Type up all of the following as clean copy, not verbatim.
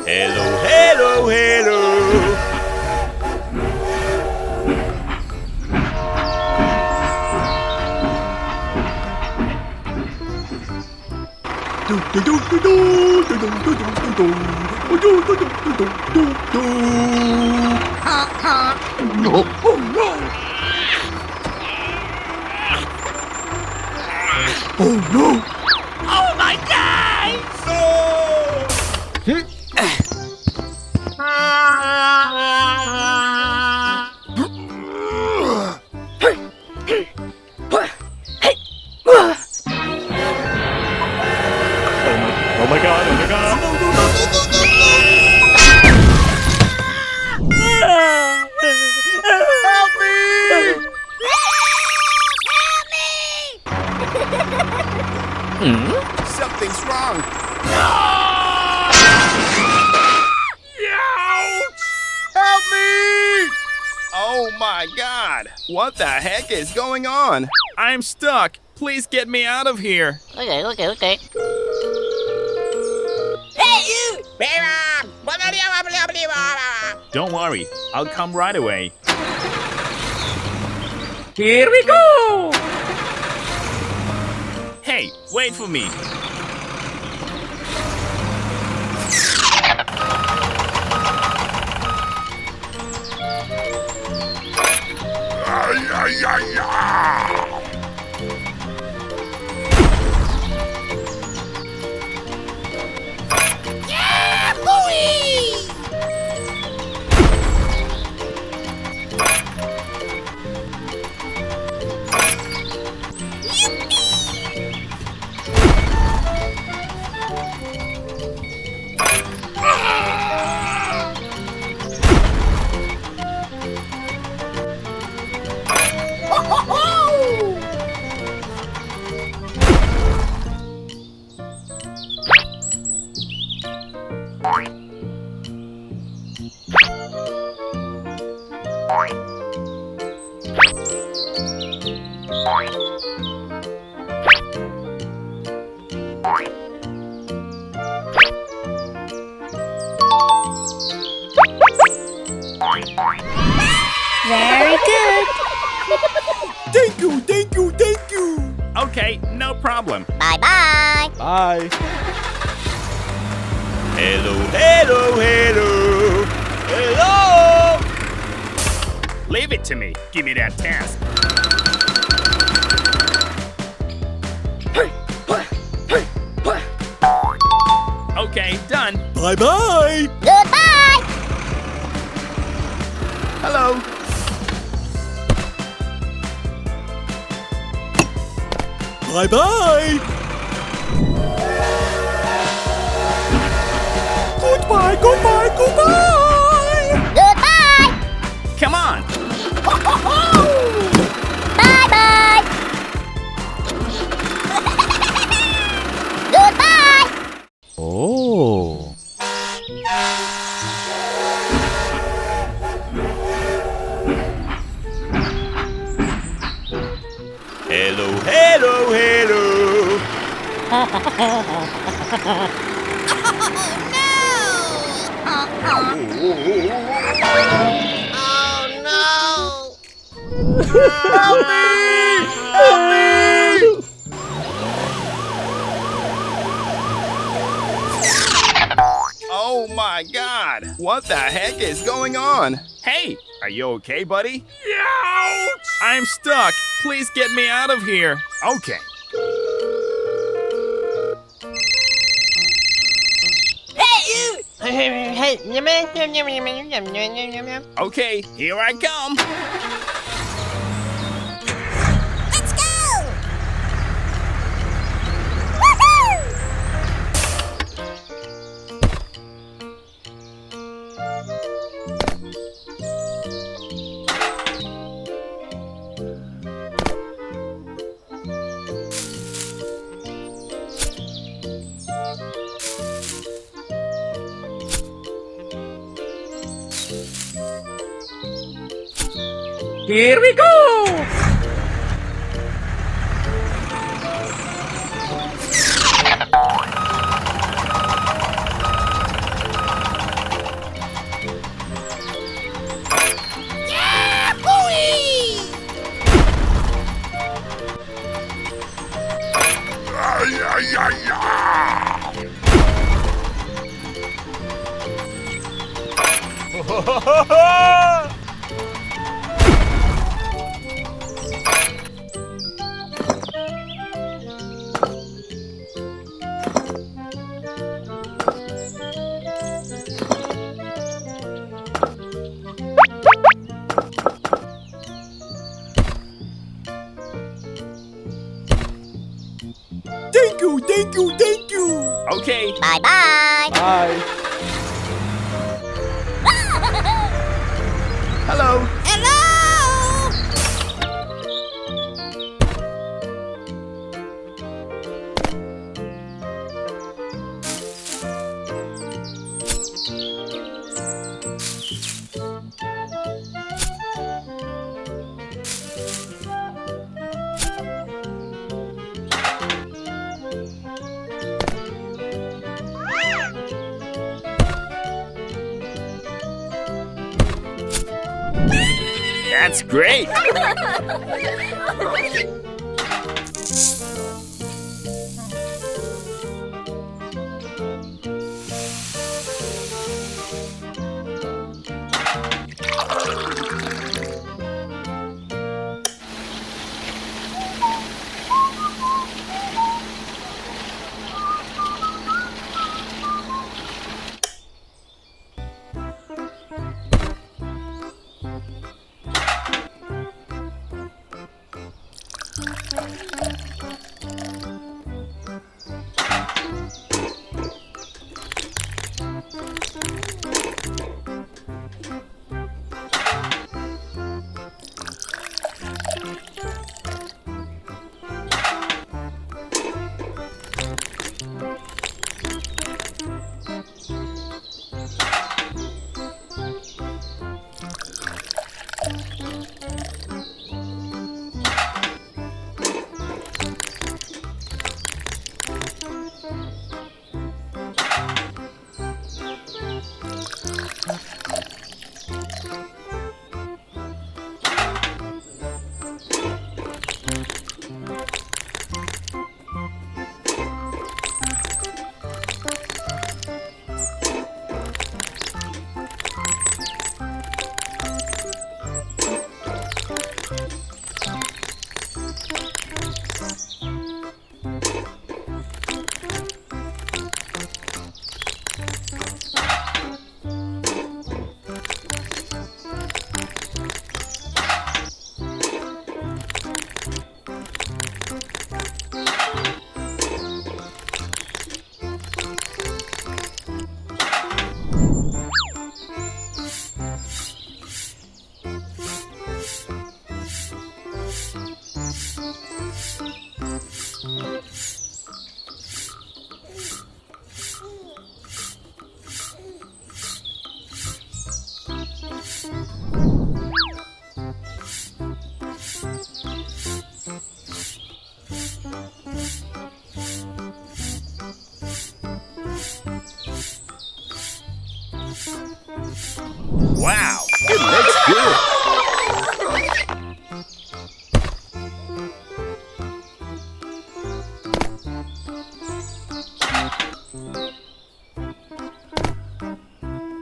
Hello, hello, hello. No. Oh no! Oh no! Oh my God! Oh my God! Oh my God! Help me! Something's wrong. Help me! Oh my God! What the heck is going on? I'm stuck. Please get me out of here. Okay. Hey, you! Don't worry, I'll come right away. Here we go! Hey, wait for me. Very good. Thank you. Okay, no problem. Bye-bye. Bye. Hello, hello, hello. Hello! Leave it to me. Give me that task. Okay, done. Bye-bye. Goodbye. Hello. Bye-bye. Goodbye. Goodbye. Come on. Bye-bye. Goodbye. Oh. Hello, hello, hello. Oh my God! What the heck is going on? Hey, are you okay, buddy? Ouch! I'm stuck. Please get me out of here. Okay. Okay, here I come. Let's go. Here we go! Thank you, thank you, thank you. Okay. Bye bye. Bye. Hello. Hello. That's great. Wow, it looks good.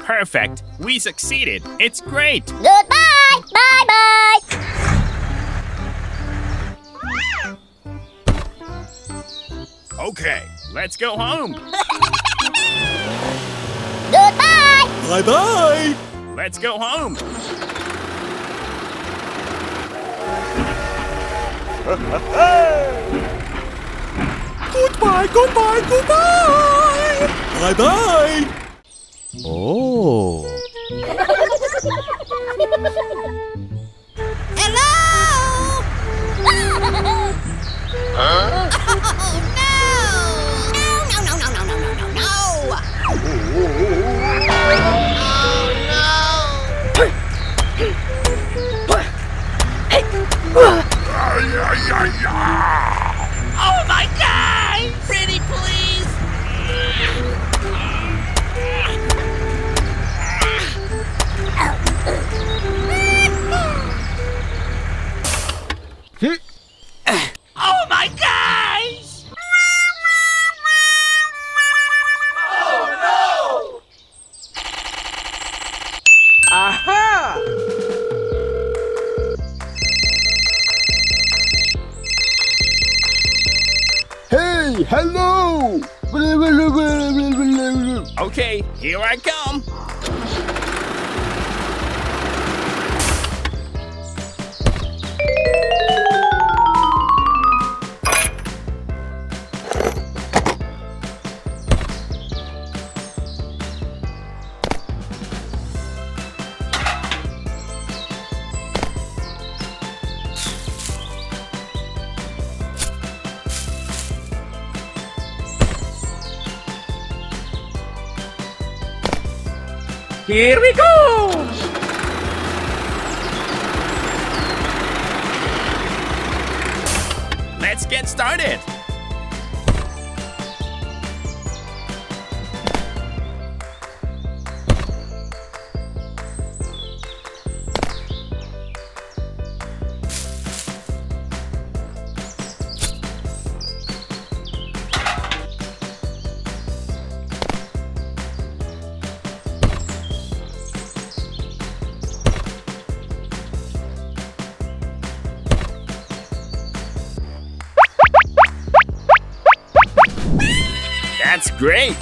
Perfect. We succeeded. It's great. Goodbye. Bye bye. Okay, let's go home. Goodbye. Bye bye. Let's go home. Goodbye, goodbye, goodbye. Bye bye. Oh. Hello. Oh no. No, no, no, no, no, no, no, no. Oh my God! Pretty please! Oh my God! Okay, here I come. Here we go! Let's get started. That's great.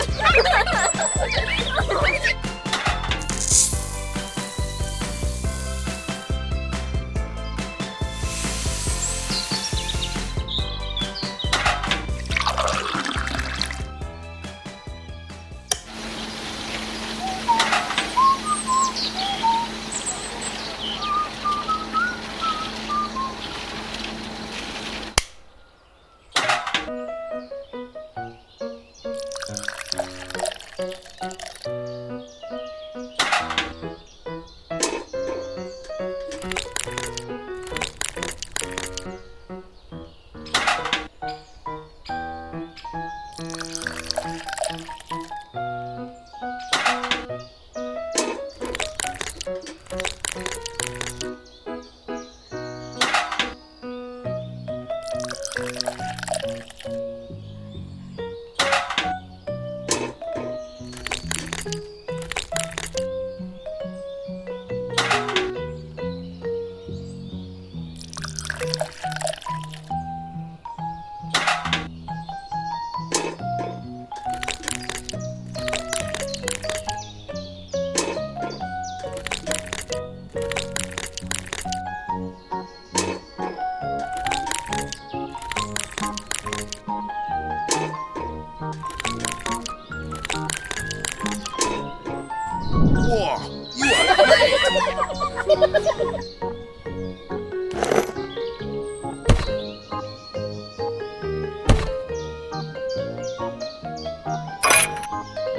Whoa, you are great!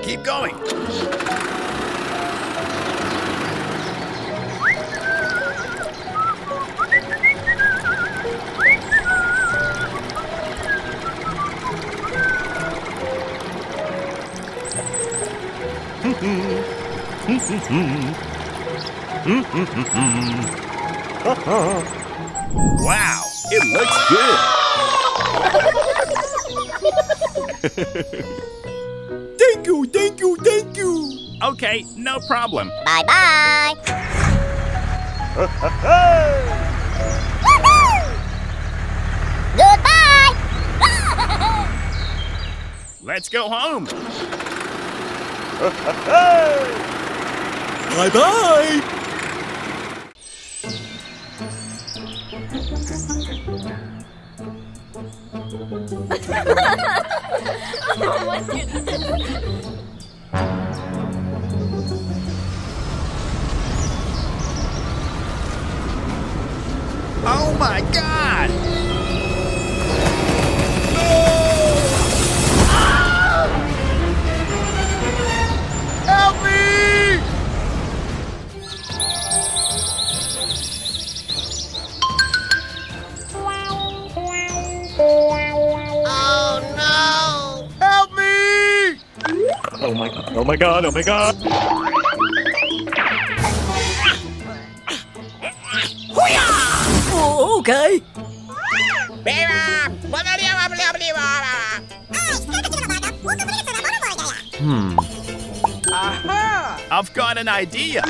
Keep going. Wow, it looks good. Thank you, thank you, thank you. Okay, no problem. Bye-bye. Goodbye. Let's go home. Bye-bye. Oh my God! Help me! Oh no! Help me! Oh my god, oh my god, oh my god. Oh, okay. I've got an idea.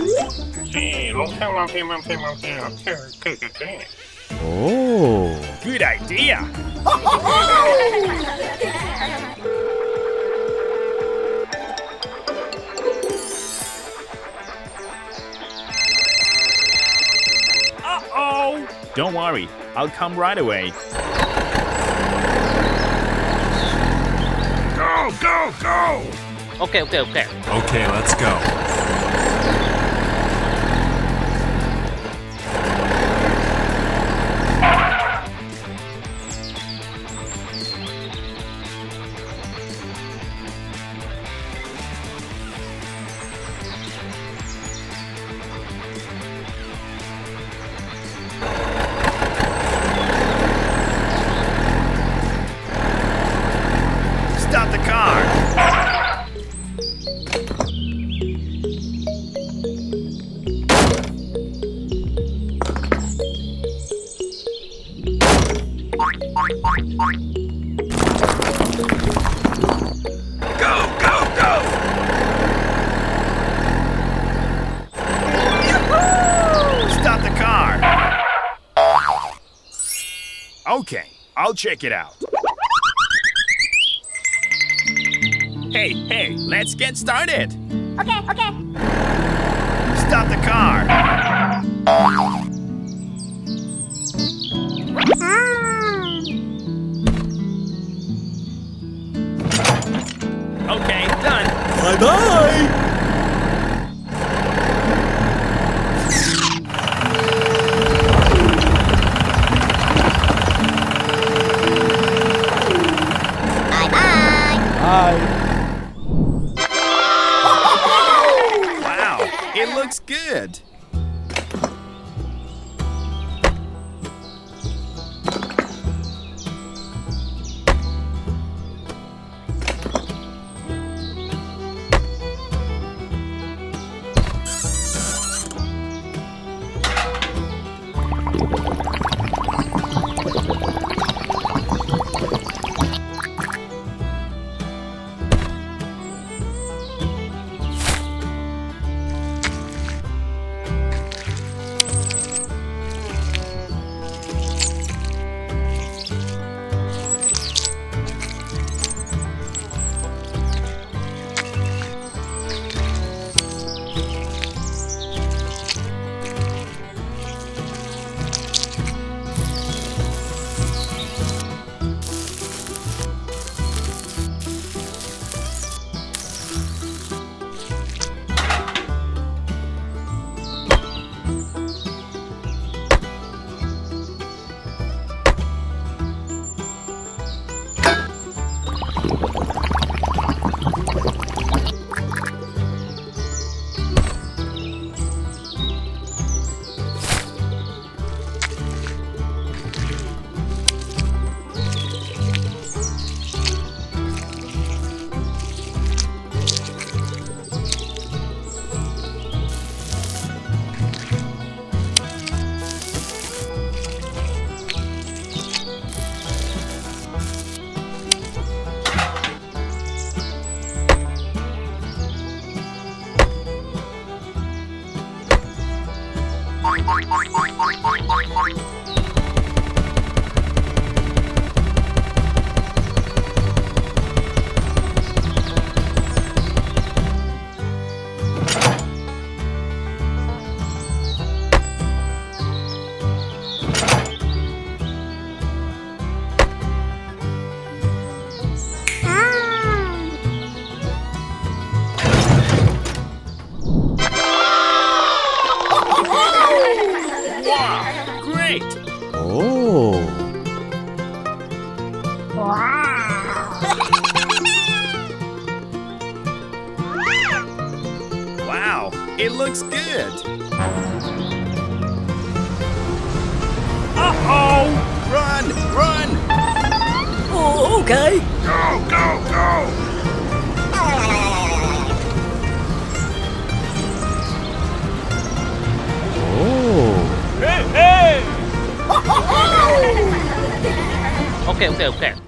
Oh. Good idea. Don't worry, I'll come right away. Go, go, go! Okay. Okay, let's go. Stop the car! Go, go, go! Stop the car! Okay, I'll check it out. Hey, let's get started! Okay. Stop the car! Okay, done. Bye-bye! Wow, it looks good. Great! Oh. Wow, it looks good. Uh-oh! Run, run! Oh, okay. Go, go, go! Oh. Hey! Okay.